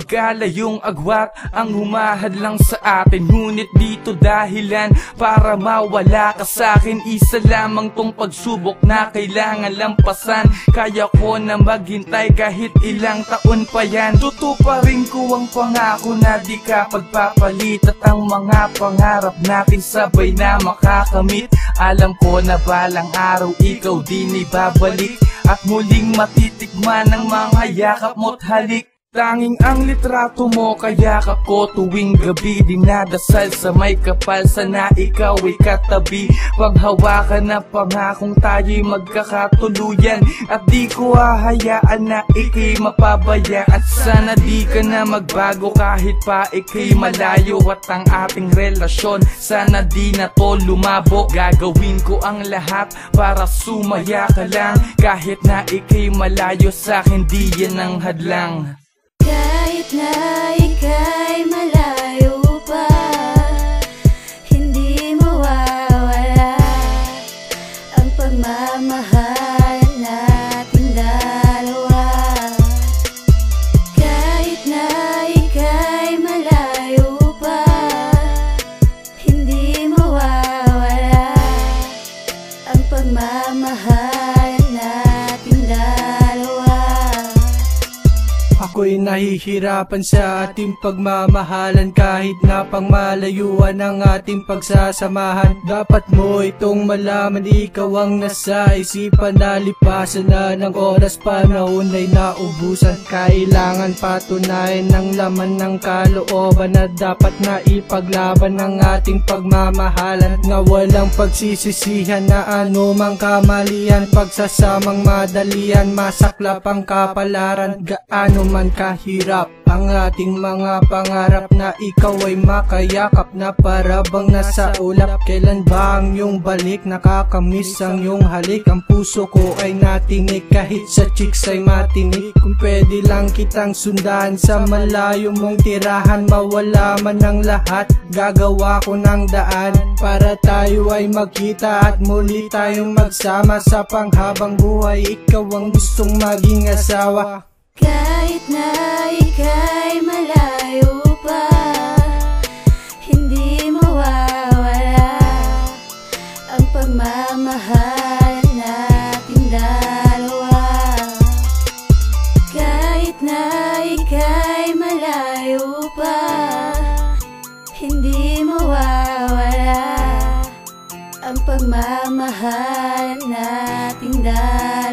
magkalayong agwat ang humahadlang sa atin. Ngunit dito dahilan para mawala ka sa'kin. Isa lamang tong pagsubok na kailangan lampasan. Kaya ko na maghintay kahit ilang taon pa yan. Tutuparin ko ang pangako na di ka pagpapalit, at ang mga pangarap natin sabay na makakamit. Alam ko na balang araw ikaw din ay babalik at muling matitikman ng mga yakap mo't halik. Tanging ang litrato mo kayakap ko tuwing gabi. Dinadasal sa may kapal, sana ikaw ay katabi. Paghawakan na pangakong tayo'y magkakatuluyan, at di ko hahayaan na ika'y mapabaya. At sana di ka na magbago kahit pa ika'y malayo. At ang ating relasyon sana di na to lumabo. Gagawin ko ang lahat para sumaya ka lang. Kahit na ika'y malayo sa'kin, di yan ang hadlang. Kahit na ika'y malayo pa, hindi mawawala ang pagmamahal natin dalawa. Kahit na ika'y malayo pa, hindi mawawala ang pagmamahal natin dalawa. Ako'y nahihirapan sa ating pagmamahalan, kahit na pangmalayuan ang ating pagsasamahan. Dapat mo itong malaman, ikaw ang nasa isipan. Nalipasan na ng oras, panahon ay naubusan. Kailangan patunayan ng laman ng kalooban, na dapat na ipaglaban ng ating pagmamahalan. Nga walang pagsisisihan na anumang kamalian. Pagsasamang madalian, masaklap ang kapalaran. Gaano man kahirap ang ating mga pangarap, na ikaw ay makayakap na para bang nasa ulap. Kailan ba ang iyong balik? Nakakamiss ang iyong halik. Ang puso ko ay natinig kahit sa chicks ay matinig. Kung pwede lang kitang sundan sa malayo mong tirahan, mawala man ang lahat, gagawa ko ng daan para tayo ay magkita at muli tayong magsama sa panghabang buhay. Ikaw ang gustong maging asawa. Kahit na ika'y malayo pa, hindi mawawala ang pagmamahal natin dalawa. Kahit na ika'y malayo pa, hindi mawawala ang pagmamahal natin dalawa.